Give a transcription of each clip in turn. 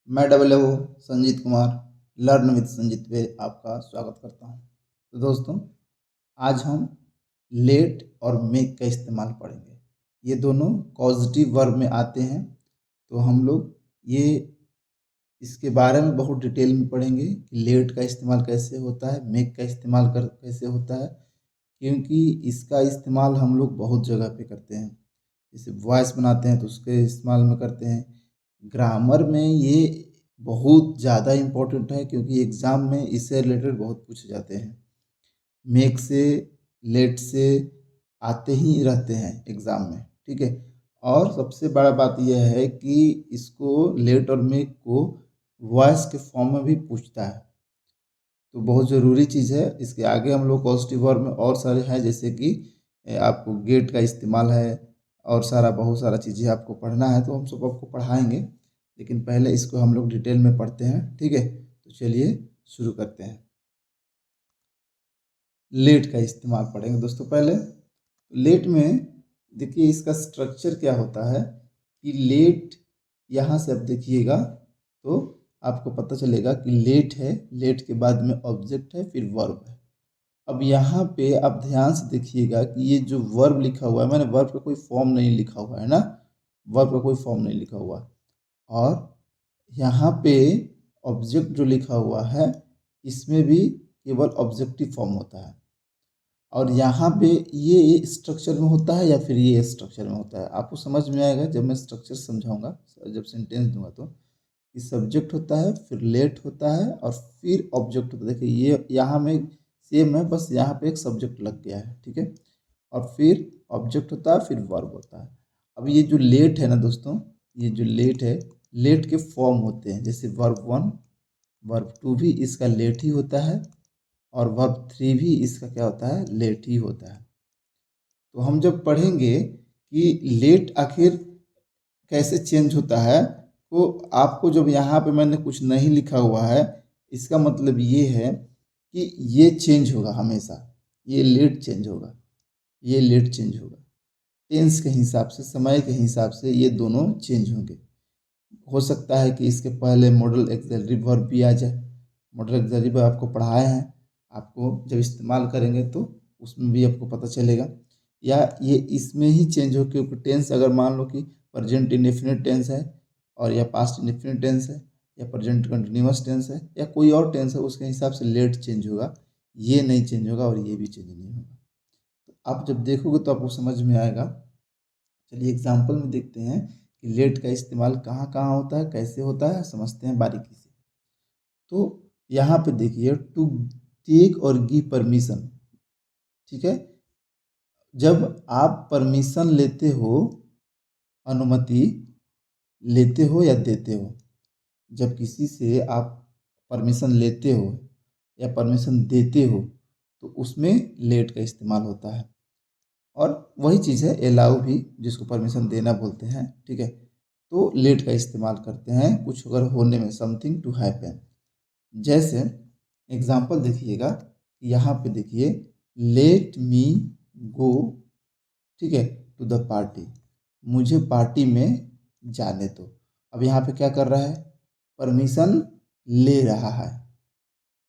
मैं double O Sanjeet Kumar learn with Sanjeet पे आपका स्वागत करता हूँ। तो दोस्तों, आज हम लेट और मेक का इस्तेमाल पढ़ेंगे। ये दोनों पॉजिटिव वर्ब में आते हैं। तो हम लोग ये इसके बारे में बहुत डिटेल में पढ़ेंगे कि लेट का इस्तेमाल कैसे होता है, मेक का इस्तेमाल कर कैसे होता है, क्योंकि इसका इस्तेमाल हम लोग बहुत जगह पे करते हैं। जैसे वॉइस बनाते हैं तो उसके इस्तेमाल में करते हैं। ग्रामर में ये बहुत ज़्यादा इम्पोर्टेंट है, क्योंकि एग्ज़ाम में इससे रिलेटेड बहुत पूछे जाते हैं। मेक से, लेट से आते ही रहते हैं एग्ज़ाम में, ठीक है। और सबसे बड़ा बात यह है कि इसको लेट और मेक को वॉइस के फॉर्म में भी पूछता है। तो बहुत ज़रूरी चीज़ है। इसके आगे हम लोग पॉजिटिव वर्ब में और सारे हैं, जैसे कि आपको गेट का इस्तेमाल है और बहुत सारा चीज़ें आपको पढ़ना है, तो हम सब आपको पढ़ाएंगे। लेकिन पहले इसको हम लोग डिटेल में पढ़ते हैं, ठीक है। तो चलिए शुरू करते हैं। लेट का इस्तेमाल पढ़ेंगे दोस्तों। पहले लेट में देखिए इसका स्ट्रक्चर क्या होता है कि लेट, यहाँ से अब देखिएगा तो आपको पता चलेगा कि लेट है, लेट के बाद में ऑब्जेक्ट है, फिर वर्ब है। अब यहाँ पे आप ध्यान से देखिएगा कि ये जो वर्ब लिखा हुआ है, मैंने वर्ब का कोई फॉर्म नहीं लिखा हुआ है ना, वर्ब का कोई फॉर्म नहीं लिखा हुआ। और यहाँ पे ऑब्जेक्ट जो लिखा हुआ है, इसमें भी केवल ऑब्जेक्टिव फॉर्म होता है। और यहाँ पे ये स्ट्रक्चर में होता है या फिर ये स्ट्रक्चर में होता है, आपको समझ में आएगा जब मैं स्ट्रक्चर समझाऊंगा, जब सेंटेंस दूंगा। तो कि सब्जेक्ट होता है, फिर लेट होता है, और फिर ऑब्जेक्ट होता है। देखिए ये यहाँ में सेम है, बस यहाँ पे एक सब्जेक्ट लग गया है, ठीक है। और फिर ऑब्जेक्ट होता है, फिर वर्ब होता है। अब ये जो लेट है ना दोस्तों, ये जो लेट है, लेट के फॉर्म होते हैं। जैसे वर्ब 1, वर्ब 2 भी इसका लेट ही होता है, और वर्ब 3 भी इसका क्या होता है, लेट ही होता है। तो हम जब पढ़ेंगे कि लेट आखिर कैसे चेंज होता है, तो आपको जब यहाँ पे मैंने कुछ नहीं लिखा हुआ है, इसका मतलब ये है कि ये चेंज होगा हमेशा, ये लेट चेंज होगा, ये लेट चेंज होगा। टेंस के हिसाब से, समय के हिसाब से ये दोनों चेंज होंगे। हो सकता है कि इसके पहले मॉडल एक्सिलरी वर्ब भी आ जाए। मॉडल एक्सिलरी वर्ब आपको पढ़ाए हैं, आपको जब इस्तेमाल करेंगे तो उसमें भी आपको पता चलेगा। या ये इसमें ही चेंज हो, क्योंकि टेंस अगर मान लो कि प्रेजेंट इंडेफिनिट टेंस है, और या पास्ट इंडेफिनिट टेंस है, या प्रेजेंट कंटिन्यूअस टेंस है, या कोई और टेंस है, उसके हिसाब से लेट चेंज होगा। ये नहीं चेंज होगा और ये भी चेंज नहीं होगा। तो आप जब देखोगे तो आपको समझ में आएगा। चलिए एग्जाम्पल में देखते हैं कि लेट का इस्तेमाल कहाँ कहाँ होता है, कैसे होता है, समझते हैं बारीकी से। तो यहाँ पे देखिए, टू टेक और गिव परमिशन, ठीक है। जब आप परमिशन लेते हो, अनुमति लेते हो या देते हो, जब किसी से आप परमिशन लेते हो या परमिशन देते हो, तो उसमें लेट का इस्तेमाल होता है। और वही चीज़ है एलाउ भी, जिसको परमिशन देना बोलते हैं, ठीक है। तो लेट का इस्तेमाल करते हैं कुछ अगर होने में, समथिंग टू हैपन। जैसे एग्जाम्पल देखिएगा, यहाँ पे देखिए, लेट मी गो, ठीक है, टू द पार्टी, मुझे पार्टी में जाने दो। अब यहाँ पे क्या कर रहा है, परमिशन ले रहा है,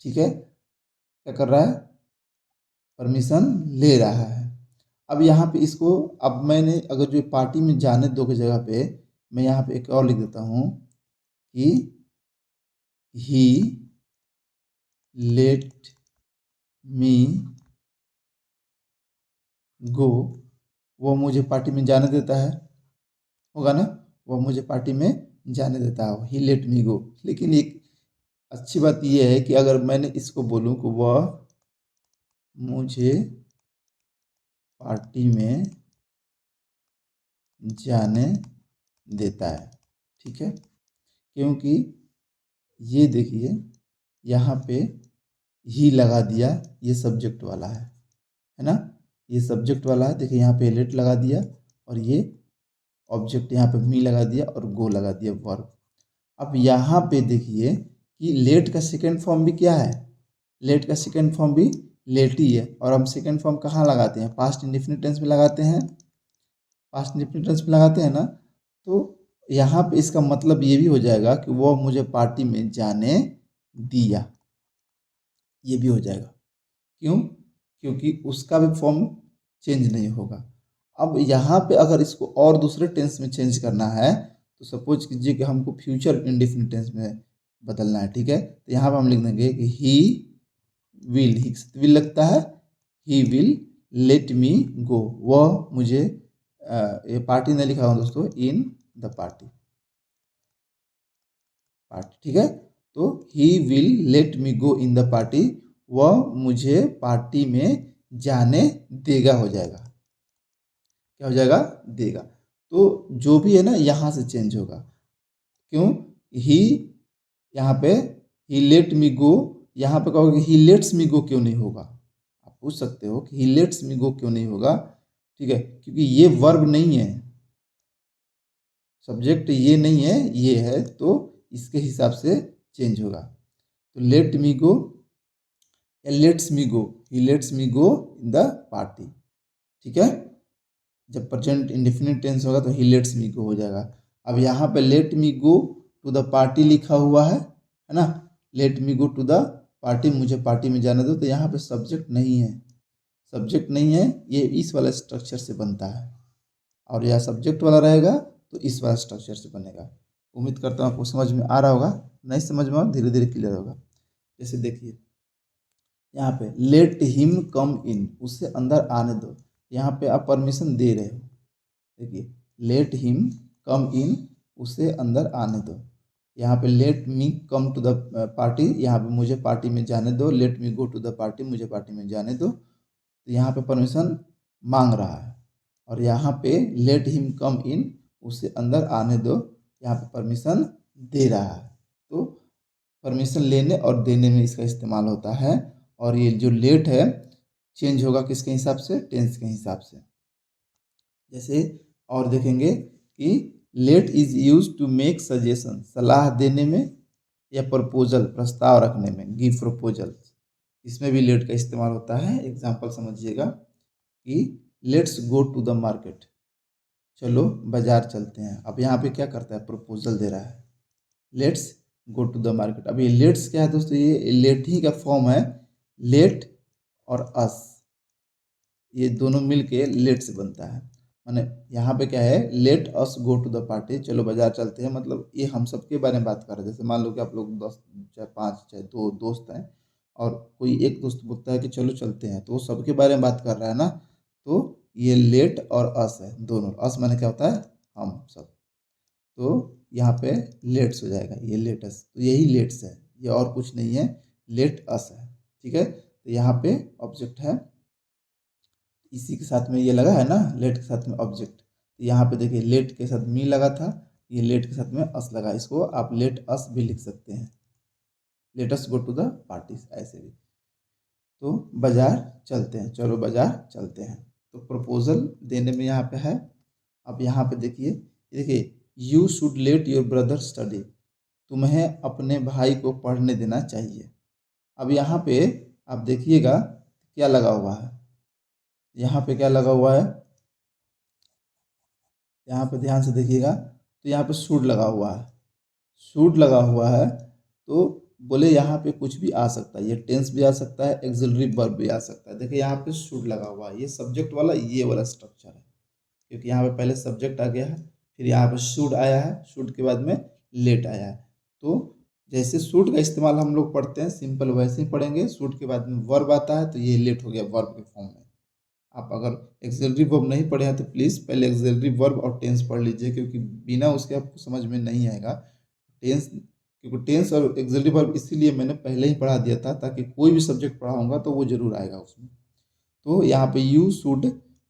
ठीक है। क्या कर रहा है, परमिशन ले रहा है। अब यहाँ पे इसको, अब मैंने अगर जो पार्टी में जाने दो की जगह पे मैं यहाँ पे एक और लिख देता हूँ कि ही लेट मी गो, वो मुझे पार्टी में जाने देता है, होगा ना, वो मुझे पार्टी में जाने देता है, ही लेट मी गो। लेकिन एक अच्छी बात यह है कि अगर मैंने इसको बोलूँ कि वह मुझे पार्टी में जाने देता है, ठीक है। क्योंकि ये देखिए यहाँ पे ही लगा दिया, ये सब्जेक्ट वाला है ना, ये सब्जेक्ट वाला है। देखिए यहाँ पे लेट लगा दिया, और ये ऑब्जेक्ट यहाँ पे मी लगा दिया, और गो लगा दिया वर्ब। अब यहाँ पे देखिए कि लेट का सेकेंड फॉर्म भी क्या है, लेट का सेकेंड फॉर्म भी लेट ही है। और हम सेकेंड फॉर्म कहाँ लगाते हैं, पास्ट इंडेफिनिट टेंस में लगाते हैं, पास्ट इंडेफिनिट टेंस में लगाते हैं ना। तो यहाँ पे इसका मतलब ये भी हो जाएगा कि वह मुझे पार्टी में जाने दिया, ये भी हो जाएगा। क्यों? क्योंकि उसका भी फॉर्म चेंज नहीं होगा। अब यहाँ पे अगर इसको और दूसरे टेंस में चेंज करना है तो सपोज कीजिए कि हमको फ्यूचर इंडेफिनिट टेंस में बदलना है, ठीक है। तो यहाँ पे हम लिख देंगे कि ही विल लगता है, ही विल लेट मी गो, वह मुझे ये पार्टी नहीं लिखा हुआ दोस्तों, इन द पार्टी, ठीक है। तो he will let me go in the party, वह मुझे पार्टी में जाने देगा, हो जाएगा, क्या हो जाएगा, देगा। तो जो भी है ना यहाँ से चेंज होगा। क्यों? ही, यहाँ पे ही लेट मी गो, यहाँ पे कहोगे ही लेट्स मी गो क्यों नहीं होगा, आप पूछ सकते हो कि ही लेट्स मी गो क्यों नहीं होगा, ठीक है, क्योंकि ये वर्ब नहीं है, सब्जेक्ट ये नहीं है, ये है, तो इसके हिसाब से चेंज होगा। तो late me go, let's me go, he let's me go in the party, ठीक है। जब प्रेजेंट इंडेफिनिट टेंस होगा तो ही लेट्स मी गो हो जाएगा। अब यहाँ पे let me go to the party लिखा हुआ है ना, let me go to the party, मुझे पार्टी में जाने दो, तो यहाँ पे सब्जेक्ट नहीं है, सब्जेक्ट नहीं है, ये इस वाले स्ट्रक्चर से बनता है, और यह सब्जेक्ट वाला रहेगा तो इस वाला स्ट्रक्चर से बनेगा। उम्मीद करता हूँ आपको समझ में आ रहा होगा, नहीं समझ में आओ धीरे धीरे क्लियर होगा। जैसे देखिए यहाँ पे लेट हिम कम इन, उससे अंदर आने दो, यहाँ पे आप परमिशन दे रहे हो, देखिए लेट हिम कम इन, उसे अंदर आने दो। यहाँ पे let me come to the party, यहाँ पे मुझे पार्टी में जाने दो, let me go to the party, मुझे पार्टी में जाने दो। तो यहाँ पे परमिशन मांग रहा है, और यहाँ पे लेट हिम कम इन, उसे अंदर आने दो, यहाँ पे परमिशन दे रहा है। तो परमिशन लेने और देने में इसका इस्तेमाल होता है। और ये जो लेट है चेंज होगा किसके हिसाब से, टेंस के हिसाब से। जैसे और देखेंगे कि let is use to make suggestion, सलाह देने में, या प्रपोजल, प्रस्ताव रखने में, गिव प्रपोजल, इसमें भी लेट का इस्तेमाल होता है। एग्जाम्पल समझिएगा कि let's go to the market, चलो बाजार चलते हैं। अब यहाँ पे क्या करता है, प्रपोजल दे रहा है, let's go to the market. अब ये लेट्स क्या है दोस्तों, ये लेट ही का फॉर्म है, लेट और अस, ये दोनों मिलके लेट से बनता है। माने यहाँ पे क्या है, let us go to the party, चलो बाजार चलते हैं, मतलब ये हम सबके बारे में बात कर रहे हैं। जैसे मान लो कि आप लोग 10 चाहे 5 चाहे 2 दोस्त हैं, और कोई एक दोस्त बोलता है कि चलो चलते हैं, तो वो सबके बारे में बात कर रहा है ना। तो ये लेट और अस है, दोनों, अस माने क्या होता है, हम सब, तो यहाँ पे लेट्स हो जाएगा, ये लेटस, तो यही लेट्स है, ये और कुछ नहीं है, लेट अस है, ठीक है। तो यहाँ पे ऑब्जेक्ट है, इसी के साथ में ये लगा है ना, लेट के साथ में ऑब्जेक्ट, तो यहाँ पे देखिए लेट के साथ मी लगा था, ये लेट के साथ में अस लगा, इसको आप लेट अस भी लिख सकते हैं, let us go to the parties, ऐसे भी। तो बाजार चलते हैं, चलो बाजार चलते हैं, तो प्रपोजल देने में यहाँ पे है। अब यहाँ पे देखिए, देखिए you should let your brother study, तुम्हें अपने भाई को पढ़ने देना चाहिए। अब यहाँ पे आप देखिएगा क्या लगा हुआ है, यहाँ पे क्या लगा हुआ है, यहाँ पे ध्यान से देखिएगा, तो यहाँ पे शुड लगा हुआ है, शुड लगा हुआ है, तो बोले यहाँ पे कुछ भी आ सकता है, ये टेंस भी आ सकता है, एक्सिलरी वर्ब भी आ सकता है। देखिए यहाँ पे शुड लगा हुआ है, ये सब्जेक्ट वाला, ये वाला स्ट्रक्चर है, क्योंकि यहाँ पे पहले सब्जेक्ट आ गया है, फिर यहाँ पे शुड आया है, शुड के बाद में लेट आया है। तो जैसे शुड का इस्तेमाल हम लोग पढ़ते हैं सिंपल, वैसे ही पढ़ेंगे, शुड के बाद में वर्ब आता है, तो ये लेट हो गया वर्ब के फॉर्म में। आप अगर एक्सिलरी वर्ब नहीं पढ़े हैं तो प्लीज़ पहले एक्सिलरी वर्ब और टेंस पढ़ लीजिए, क्योंकि बिना उसके आपको समझ में नहीं आएगा टेंस, क्योंकि टेंस और एक्सिलरी वर्ब इसीलिए मैंने पहले ही पढ़ा दिया था, ताकि कोई भी सब्जेक्ट पढ़ाऊंगा तो वो जरूर आएगा उसमें। तो यहाँ पे यू शुड,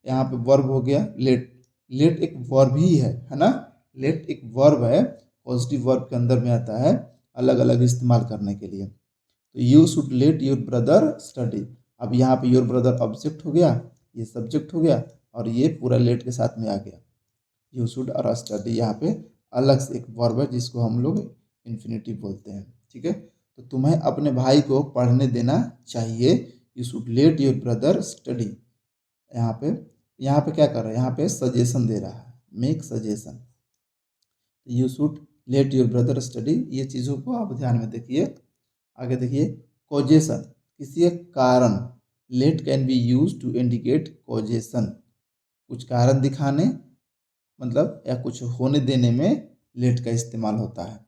यहाँ पे वर्ब हो गया लेट, लेट एक वर्ब ही है ना, लेट एक वर्ब है, पॉजिटिव वर्ब के अंदर में आता है, अलग अलग इस्तेमाल करने के लिए। तो you should let your brother study, अब यहाँ पे योर ब्रदर ऑब्जेक्ट हो गया, ये सब्जेक्ट हो गया, और ये पूरा लेट के साथ में आ गया, यू शुड और स्टडी यहाँ पे अलग से एक वर्ब है जिसको हम लोग इन्फिनिटिव बोलते हैं, ठीक है। तो तुम्हें अपने भाई को पढ़ने देना चाहिए, you should let your brother study. यहाँ पे क्या कर रहा है, यहाँ पे सजेशन दे रहा है, make suggestion, you should let your brother study. ये चीज़ों को आप ध्यान में देखिए। आगे देखिए, कॉजेशन, किसी एक कारण। Let can be use to indicate causation, कुछ कारण दिखाने मतलब या कुछ होने देने में लेट का इस्तेमाल होता है।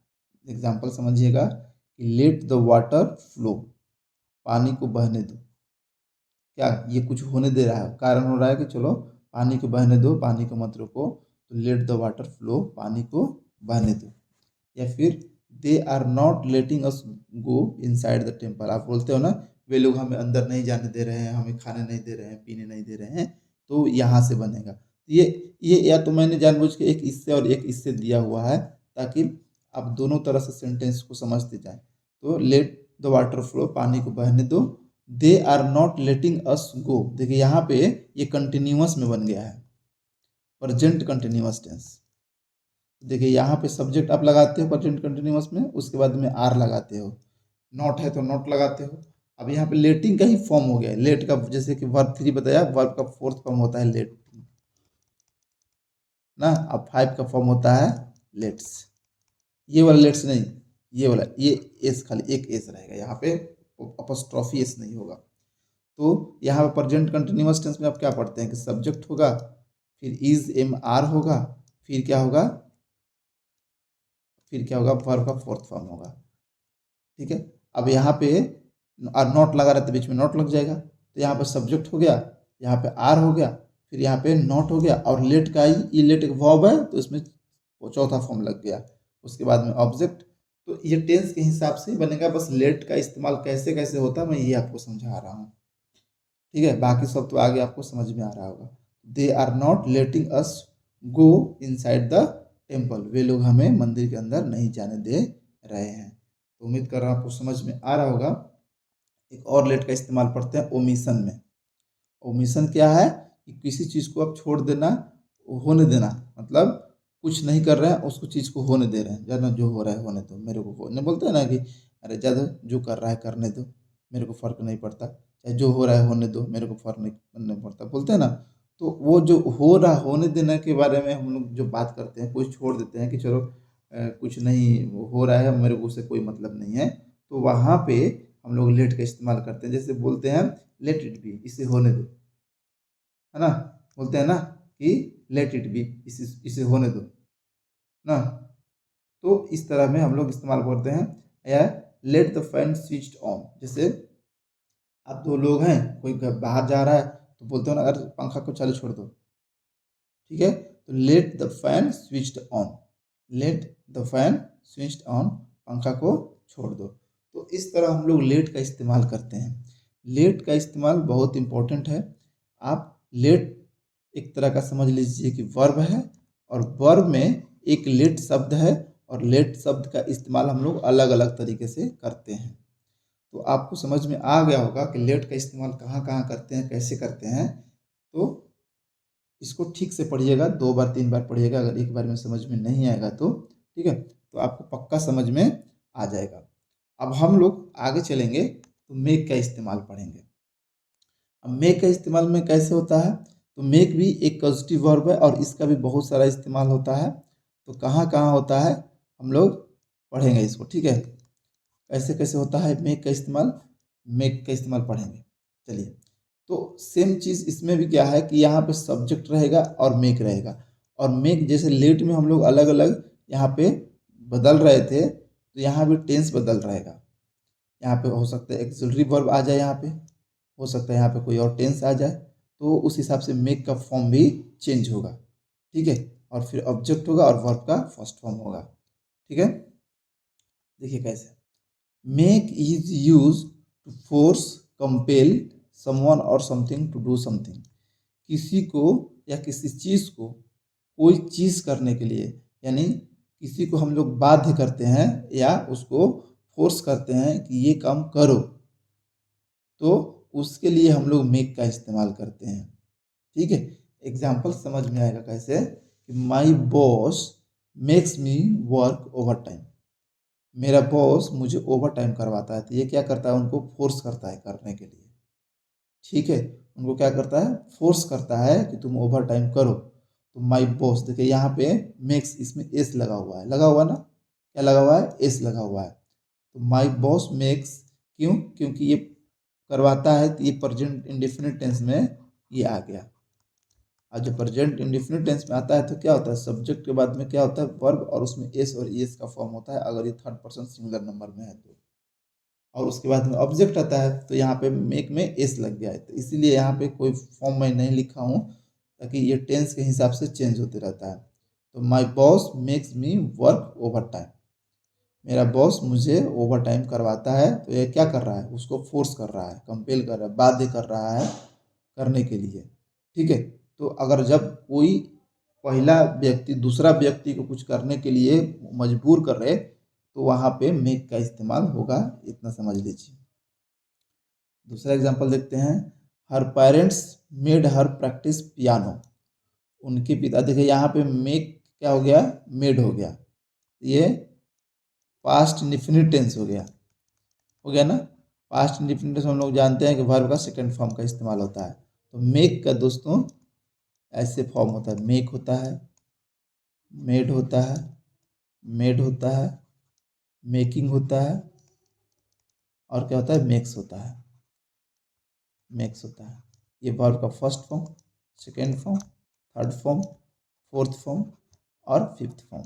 एग्जाम्पल समझिएगा कि लेट द वाटर फ्लो, पानी को बहने दो। क्या ये कुछ होने दे रहा है, कारण हो रहा है कि चलो पानी को बहने दो, पानी को मत रोको, तो लेट द वाटर फ्लो, पानी को बहने दो। या फिर they are not letting us go inside the temple, आप बोलते हो ना वे लोग हमें अंदर नहीं जाने दे रहे हैं, हमें खाने नहीं दे रहे हैं, पीने नहीं दे रहे हैं, तो यहाँ से बनेगा। ये या तो मैंने जानबूझ के एक इससे और एक इससे दिया हुआ है ताकि आप दोनों तरह से सेंटेंस को समझते जाएं। तो लेट द वाटर फ्लो, पानी को बहने दो। दे आर नॉट लेटिंग अस गो, देखिए यहाँ पे ये कंटिन्यूअस में बन गया है, प्रेजेंट कंटिन्यूअस टेंस। देखिए यहाँ पे सब्जेक्ट आप लगाते हो प्रेजेंट कंटिन्यूअस में, उसके बाद में आर लगाते हो, नॉट है तो नॉट लगाते हो। अब यहाँ पे लेटिंग का ही फॉर्म हो गया है, लेट का, जैसे कि वर्ब 3 बताया, वर्ब का 4th फॉर्म होता है लेट ना। अब 5 का फॉर्म होता है लेट्स। ये वाला लेट्स नहीं, ये वाला, ये एस, खाली एक एस रहेगा यहाँ पे, अपॉस्ट्रोफी एस नहीं होगा। तो यहाँ पे प्रेजेंट कंटिन्यूअस टेंस में आप क्या पढ़ते हैं कि सब्जेक्ट होगा, फिर इज एम आर होगा, फिर क्या होगा, वर्ब का 4th फॉर्म होगा। ठीक है, अब यहाँ पे नॉट लगा रहता है, बीच में नॉट लग जाएगा, तो यहाँ पे सब्जेक्ट हो गया, यहाँ पे आर हो गया, फिर यहाँ पे नॉट हो गया, और लेट का ही, ये लेट एक वर्ब है तो इसमें वो चौथा फॉर्म लग गया, उसके बाद में ऑब्जेक्ट। तो ये टेंस के हिसाब से बनेगा, बस लेट का इस्तेमाल कैसे कैसे होता है मैं ये आपको समझा रहा हूँ। ठीक है, बाकी सब तो आगे आपको समझ में आ रहा होगा। They are not letting us go inside the temple, वे लोग हमें मंदिर के अंदर नहीं जाने दे रहे हैं। तो उम्मीद कर रहा हूँ आपको समझ में आ रहा होगा। एक और लेट का इस्तेमाल पढ़ते हैं ओमिशन में। ओमिशन क्या है कि किसी चीज़ को आप छोड़ देना, होने देना, मतलब कुछ नहीं कर रहे हैं, उसको चीज़ को होने दे रहे हैं, जाना जो हो रहा है होने दो, मेरे को होने, बोलते हैं ना कि अरे ज़्यादा जो कर रहा है करने दो, मेरे को फ़र्क नहीं पड़ता, चाहे जो हो रहा है होने दो, मेरे को फ़र्क नहीं पड़ता, बोलते हैं ना। तो वो जो हो रहा होने देने के बारे में हम लोग जो बात करते हैं, कुछ छोड़ देते हैं कि चलो कुछ नहीं हो रहा है, मेरे को उससे कोई मतलब नहीं है, तो वहाँ पे हम लोग लेट का इस्तेमाल करते हैं। जैसे बोलते हैं लेट इट बी, इसे होने दो, है ना, बोलते हैं ना कि लेट इट बी, इसे होने दो ना। तो इस तरह में हम लोग इस्तेमाल करते हैं। या let the fan switched on, जैसे आप दो लोग हैं, कोई बाहर जा रहा है तो बोलते हो ना अगर पंखा को चालू छोड़ दो, ठीक है, तो let the fan switched on, let the fan switched on, पंखा को छोड़ दो। तो इस तरह हम लोग लेट का इस्तेमाल करते हैं। लेट का इस्तेमाल बहुत इम्पोर्टेंट है। आप लेट एक तरह का समझ लीजिए कि वर्ब है, और वर्ब में एक लेट शब्द है, और लेट शब्द का इस्तेमाल हम लोग अलग अलग तरीके से करते हैं। तो आपको समझ में आ गया होगा कि लेट का इस्तेमाल कहाँ कहाँ करते हैं, कैसे करते हैं। तो इसको ठीक से पढ़िएगा, 2 बार 3 बार पढ़िएगा, अगर एक बार में समझ में नहीं आएगा तो ठीक है, तो आपको पक्का समझ में आ जाएगा। अब हम लोग आगे चलेंगे तो मेक का इस्तेमाल पढ़ेंगे। अब मेक का इस्तेमाल में कैसे होता है, तो मेक भी एक पॉजिटिव वर्ब है और इसका भी बहुत सारा इस्तेमाल होता है। तो कहाँ कहाँ होता है हम लोग पढ़ेंगे इसको, ठीक है, कैसे कैसे होता है मेक का इस्तेमाल, मेक का इस्तेमाल पढ़ेंगे। चलिए, तो सेम चीज़ इसमें भी क्या है कि यहाँ पे सब्जेक्ट रहेगा और मेक रहेगा, और मेक जैसे लेट में हम लोग अलग अलग यहाँ पे बदल रहे थे, तो यहाँ भी टेंस बदल रहेगा। यहाँ पे हो सकता है एक्सिलरी वर्ब आ जाए, यहाँ पे हो सकता है यहाँ पे कोई और टेंस आ जाए, तो उस हिसाब से मेक का फॉर्म भी चेंज होगा। ठीक है, और फिर ऑब्जेक्ट होगा और वर्ब का फर्स्ट फॉर्म होगा। ठीक है, देखिए कैसे make is use to force, compel someone or something to do something, किसी को या किसी चीज़ को कोई चीज़ करने के लिए, यानी किसी को हम लोग बाध्य करते हैं या उसको फोर्स करते हैं कि ये काम करो, तो उसके लिए हम लोग मेक का इस्तेमाल करते हैं। ठीक है, एग्जाम्पल समझ में आएगा कैसे कि my boss makes me work over time, मेरा बॉस मुझे ओवर टाइम करवाता है, तो ये क्या करता है, उनको फोर्स करता है करने के लिए। ठीक है, उनको क्या करता है, फोर्स करता है कि तुम ओवर टाइम करो। तो माई बॉस, देखिए यहाँ पे मेक्स, इसमें एस लगा हुआ है, लगा हुआ ना, क्या लगा हुआ है, एस लगा हुआ है। तो माई बॉस मेक्स, क्यों, क्योंकि ये करवाता है, तो ये प्रेजेंट इंडेफिनिट टेंस में ये आ गया। और जब प्रेजेंट इंडेफिनिट टेंस में आता है तो क्या होता है, सब्जेक्ट के बाद में क्या होता है, वर्ब, और उसमें एस और ईएस का फॉर्म होता है अगर ये थर्ड पर्सन सिंगुलर नंबर में है तो। और उसके बाद में ऑब्जेक्ट आता है, तो यहाँ पे मेक में एस लग गया है, तो इसीलिए यहाँ पे कोई फॉर्म मैं नहीं लिखा हूँ, ताकि ये टेंस के हिसाब से चेंज होते रहता है। तो my boss makes me work over time, मेरा बॉस मुझे ओवर टाइम करवाता है, तो ये क्या कर रहा है, उसको फोर्स कर रहा है, कंपेल कर रहा है, बाध्य कर रहा है करने के लिए। ठीक है, तो अगर जब कोई पहला व्यक्ति दूसरा व्यक्ति को कुछ करने के लिए मजबूर कर रहे, तो वहाँ पे मेक का इस्तेमाल होगा, इतना समझ लीजिए। दूसरा एग्जांपल देखते हैं, her parents made her practice piano, उनके पिता, देखिए यहाँ पे मेक क्या हो गया, मेड हो गया, ये पास्ट इंडेफिनिट टेंस हो गया ना। पास्ट इंडेफिनिट टेंस हम लोग जानते हैं कि वर्ब का सेकंड फॉर्म का इस्तेमाल होता है। तो मेक का दोस्तों ऐसे फॉर्म होता है, मेक होता है, मेड होता है, मेड होता है, मेकिंग होता है, और क्या होता है, मेक्स होता है, मेक्स होता है। ये वर्ब का first form, second form, third form, fourth form और फिफ्थ फॉर्म।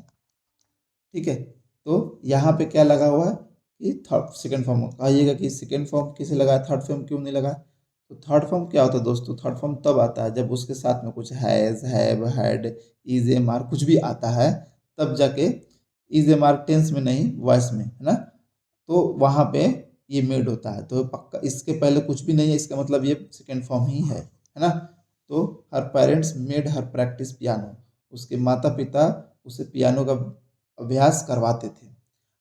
ठीक है, तो यहाँ पे क्या लगा हुआ है कि थर्ड सेकेंड फॉर्म, कहिएगा कि सेकेंड फॉर्म किसे लगा, थर्ड फॉर्म क्यों नहीं लगा। तो थर्ड फॉर्म क्या होता है दोस्तों, थर्ड फॉर्म तब आता है जब उसके साथ में कुछ has, have, had, is, am, are कुछ भी आता है, तब जाके, इज, एम, आर टेंस में नहीं, वॉइस में, है ना, तो वहाँ पे ये मेड होता है। तो पक्का इसके पहले कुछ भी नहीं है, इसका मतलब ये सेकेंड फॉर्म ही है ना। तो her parents made her practice piano, उसके माता पिता उसे पियानो का अभ्यास करवाते थे।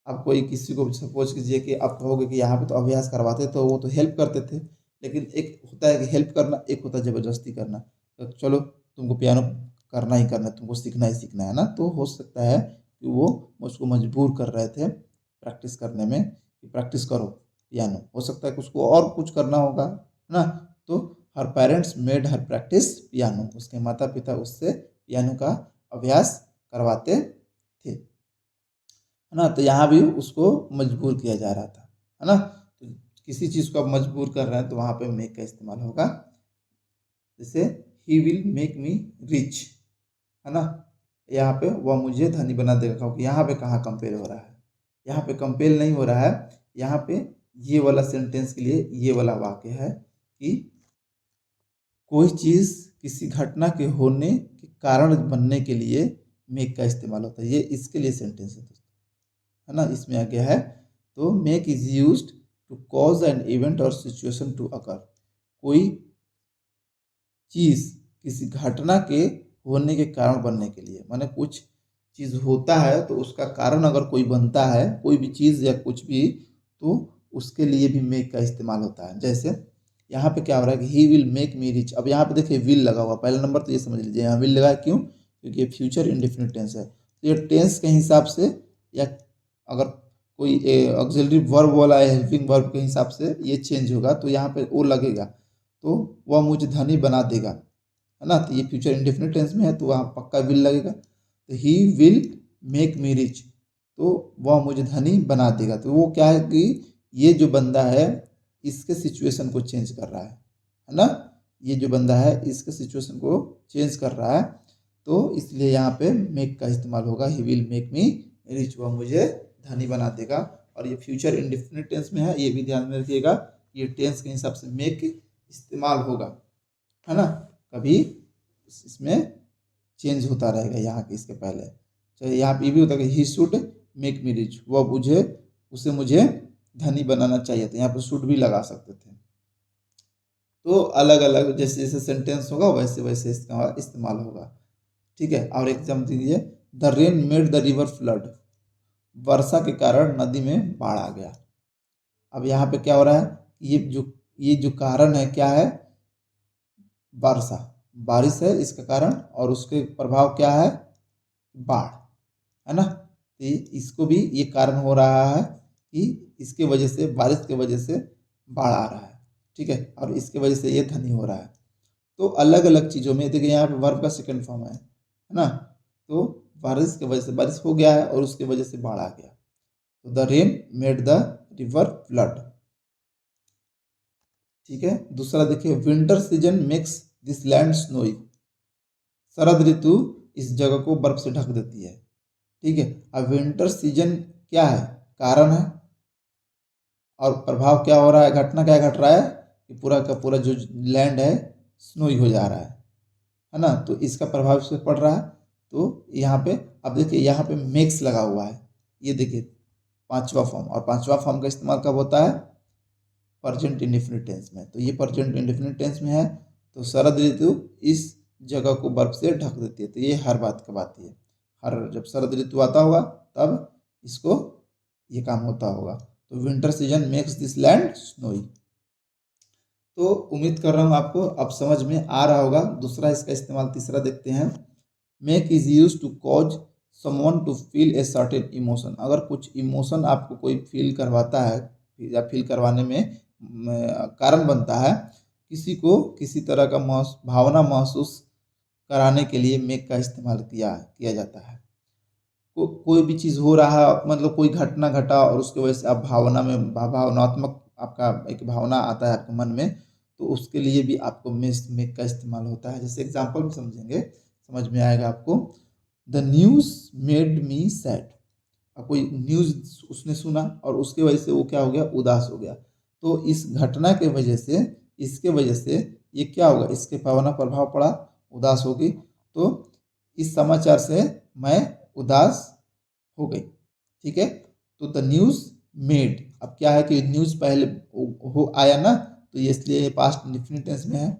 अब कोई किसी को सपोज कीजिए कि आप कहोगे कि यहाँ पे तो अभ्यास करवाते, तो वो तो हेल्प करते थे, लेकिन एक होता है कि हेल्प करना, एक होता है ज़बरदस्ती करना। तो चलो तुमको पियानो करना ही करना है, तुमको सीखना ही सीखना है ना, तो हो सकता है कि वो मुझको मजबूर कर रहे थे प्रैक्टिस करने में, कि प्रैक्टिस करो पियानो, हो सकता है कि उसको और कुछ करना होगा, है ना। तो her parents made her practice piano, उसके माता पिता उससे पियानो का अभ्यास करवाते थे, है ना। तो यहाँ भी उसको मजबूर किया जा रहा था, है ना। तो किसी चीज़ को आप मजबूर कर रहे हैं तो वहाँ पे मेक का इस्तेमाल होगा। जैसे he will make me rich, है ना, यहाँ पे वह मुझे धनी बना देगा, क्योंकि यहाँ पे कहाँ कंपेयर हो रहा है, यहाँ पे कंपेयर नहीं हो रहा है, यहाँ पे ये वाला सेंटेंस के लिए ये वाला वाक्य है कि कोई चीज़ किसी घटना के होने के कारण बनने के लिए मेक का इस्तेमाल होता है, ये इसके लिए सेंटेंस है दोस्तों, है ना। इसमें आ गया है, तो make is used to cause an event or situation to occur, कोई चीज़ किसी घटना के होने के कारण बनने के लिए, माने कुछ चीज़ होता है तो उसका कारण अगर कोई बनता है, कोई भी चीज़ या कुछ भी, तो उसके लिए भी मेक का इस्तेमाल होता है। जैसे यहाँ पे क्या हो रहा है कि he will make me rich, अब यहाँ पे देखिए विल लगा हुआ, पहला नंबर तो ये समझ लीजिए, यहाँ विल लगा है, क्यों, क्योंकि ये फ्यूचर इंडेफिनिट टेंस है, तो ये टेंस के हिसाब से, या अगर कोई ऑक्सिलरी वर्ब वाला है, हेल्पिंग वर्ब के हिसाब से ये चेंज होगा, तो यहाँ पे वो लगेगा, तो वह मुझे धनी बना देगा, है ना। तो ये फ्यूचर इंडेफिनिट टेंस में है, तो वहाँ पक्का विल लगेगा। तो he will make me rich, तो वह मुझे धनी बना देगा, तो वो क्या है कि ये जो बंदा है इसके सिचुएशन को चेंज कर रहा है ना, ये जो बंदा है इसके सिचुएशन को चेंज कर रहा है, तो इसलिए यहाँ पे मेक का इस्तेमाल होगा, he will make me rich, वह मुझे धनी बना देगा। और ये फ्यूचर इंडेफिनिट टेंस में है, ये भी ध्यान में रखिएगा, ये टेंस के हिसाब से मेक इस्तेमाल होगा, है ना। कभी इसमें चेंज होता रहेगा यहाँ के इसके पहले। चलिए यहाँ पे ये भी होता है कि he should make me rich, वह उसे मुझे धनी बनाना चाहिए, तो यहाँ पर शुड भी लगा सकते थे। तो अलग अलग जैसे जैसे सेंटेंस होगा वैसे वैसे इसका इस्तेमाल होगा। ठीक है, और एग्जाम्पल दीजिए, the rain made the river flood, वर्षा के कारण नदी में बाढ़ आ गया। अब यहाँ पे क्या हो रहा है, ये जो कारण है क्या है, वर्षा, बारिश है इसका कारण, और उसके प्रभाव क्या है, बाढ़, है ना। तो इसको भी ये कारण हो रहा है कि इसके वजह से, बारिश के वजह से बाढ़ आ रहा है, ठीक है, और इसके वजह से ये धनी हो रहा है। तो अलग अलग चीज़ों में देखिए, यहाँ पे वर्ब का सेकंड फॉर्म है, है ना। तो बारिश की वजह से बारिश हो गया है और उसकी वजह से बाढ़ आ गया, तो the rain made the river flood. ठीक है, दूसरा देखिए, winter season makes this land snowy. शरद ऋतु इस जगह को बर्फ से ढक देती है। ठीक है, अब विंटर सीजन क्या है, कारण है, और प्रभाव क्या हो रहा है, घटना क्या घट रहा है कि पूरा का पूरा जो लैंड है स्नोई हो जा रहा है ना। तो इसका प्रभाव इस पर पड़ रहा है। तो यहाँ पे अब देखिए, यहाँ पे मेक्स लगा हुआ है, ये देखिए पांचवा फॉर्म, और पांचवा फॉर्म का इस्तेमाल कब होता है, प्रेजेंट इंडेफिनिट टेंस में। तो ये प्रेजेंट इंडेफिनिट टेंस में है, तो शरद ऋतु इस जगह को बर्फ से ढक देती है। तो ये हर बात का बात है, हर जब शरद ऋतु आता होगा तब इसको ये काम होता होगा। तो winter season makes this land snowy. तो उम्मीद कर रहा हूँ आपको अब समझ में आ रहा होगा। दूसरा इसका इस्तेमाल, तीसरा देखते हैं। Make is use to cause someone to feel a certain emotion. अगर कुछ इमोशन आपको कोई फील करवाता है या फील करवाने में कारण बनता है, किसी को किसी तरह का भावना महसूस कराने के लिए मेक का इस्तेमाल किया जाता है। कोई भी चीज़ हो रहा, मतलब कोई घटना घटा और उसकी वजह से आप भावना में भावनात्मक आपका एक भावना आता है आपके मन में, तो उसके लिए भी आपको मेक का इस्तेमाल होता है। जैसे एग्जांपल में समझेंगे, समझ में आएगा आपको। The news made me sad. अब कोई न्यूज़ उसने सुना और उसके वजह से वो क्या हो गया, उदास हो गया। तो इस घटना के वजह से, इसके वजह से ये क्या होगा, इसके भावना प्रभाव पड़ा, उदास होगी। तो इस समाचार से मैं उदास हो गई। ठीक है, तो द न्यूज़ मेड, अब क्या है कि न्यूज़ पहले हो आया ना, तो ये इसलिए ये पास्ट इंडेफिनिट टेंस में है।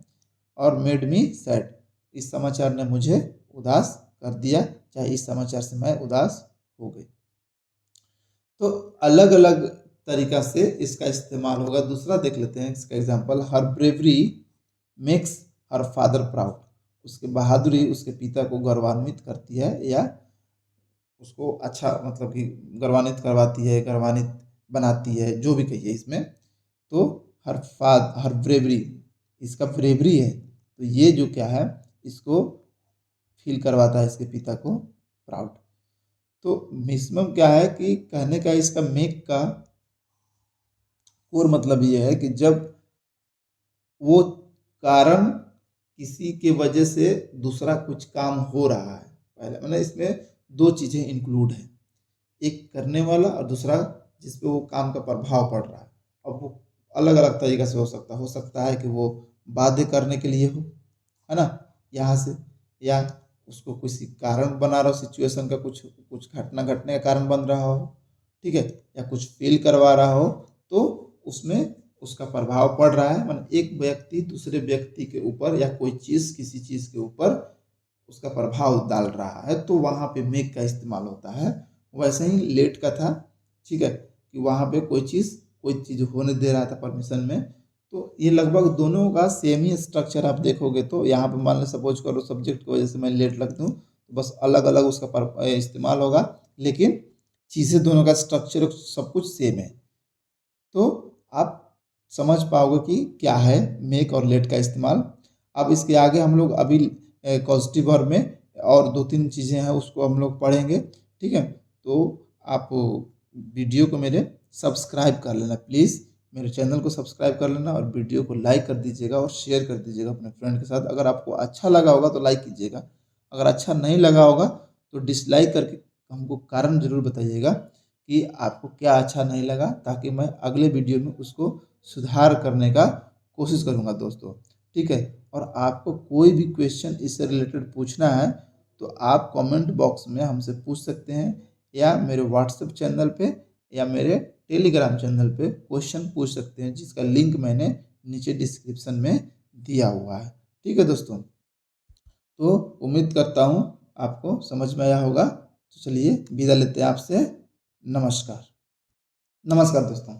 और मेड मी सैड, इस समाचार ने मुझे उदास कर दिया, चाहे इस समाचार से मैं उदास हो गई। तो अलग अलग तरीका से इसका इस्तेमाल होगा। दूसरा देख लेते हैं इसका example. Her bravery makes her father proud. उसके बहादुरी उसके पिता को गौरवान्वित करती है, या उसको अच्छा मतलब कि गौरवान्वित करवाती है, गौरवान्वित बनाती है, जो भी कहिए इसमें। तो हर ब्रेवरी, इसका ब्रेवरी है, तो ये जो क्या है, इसको फील करवाता है इसके पिता को प्राउड। तो मिनिमम क्या है कि कहने का इसका मेक का और मतलब ये है कि जब वो कारण किसी के वजह से दूसरा कुछ काम हो रहा है, पहले मतलब इसमें दो चीज़ें इंक्लूड हैं, एक करने वाला और दूसरा जिस पे वो काम का प्रभाव पड़ रहा है। अब वो अलग अलग तरीक़े से हो सकता है कि वो बाध्य करने के लिए हो, है ना, यहाँ से, या उसको किसी कारण बना रहा हो, सिचुएशन का कुछ कुछ घटना घटने का कारण बन रहा हो, ठीक है, या कुछ फील करवा रहा हो, तो उसमें उसका प्रभाव पड़ रहा है। मतलब एक व्यक्ति दूसरे व्यक्ति के ऊपर या कोई चीज़ किसी चीज़ के ऊपर उसका प्रभाव डाल रहा है, तो वहाँ पे मेक का इस्तेमाल होता है। वैसे ही लेट का था, ठीक है, कि वहाँ पे कोई चीज़ होने दे रहा था परमिशन में। तो ये लगभग दोनों का सेम ही स्ट्रक्चर आप देखोगे। तो यहाँ पे मान लो सपोज करो सब्जेक्ट की वजह से मैं लेट लग दूँ, तो बस अलग अलग उसका इस्तेमाल होगा, लेकिन चीज़ें दोनों का स्ट्रक्चर सब कुछ सेम है। तो आप समझ पाओगे कि क्या है मेक और लेट का इस्तेमाल। अब इसके आगे हम लोग अभी कॉजेटिव वर्ब में और दो तीन चीज़ें हैं उसको हम लोग पढ़ेंगे। ठीक है, तो आप वीडियो को मेरे सब्सक्राइब कर लेना प्लीज़, मेरे चैनल को सब्सक्राइब कर लेना, और वीडियो को लाइक कर दीजिएगा और शेयर कर दीजिएगा अपने फ्रेंड के साथ। अगर आपको अच्छा लगा होगा तो लाइक कीजिएगा, अगर अच्छा नहीं लगा होगा तो डिसलाइक करके हमको कारण ज़रूर बताइएगा कि आपको क्या अच्छा नहीं लगा, ताकि मैं अगले वीडियो में उसको सुधार करने का कोशिश करूँगा दोस्तों। ठीक है, और आपको कोई भी क्वेश्चन इससे रिलेटेड पूछना है तो आप कमेंट बॉक्स में हमसे पूछ सकते हैं, या मेरे व्हाट्सएप चैनल पे या मेरे टेलीग्राम चैनल पे क्वेश्चन पूछ सकते हैं, जिसका लिंक मैंने नीचे डिस्क्रिप्शन में दिया हुआ है। ठीक है दोस्तों, तो उम्मीद करता हूँ आपको समझ में आया होगा। तो चलिए विदा लेते हैं आपसे। नमस्कार। नमस्कार दोस्तों।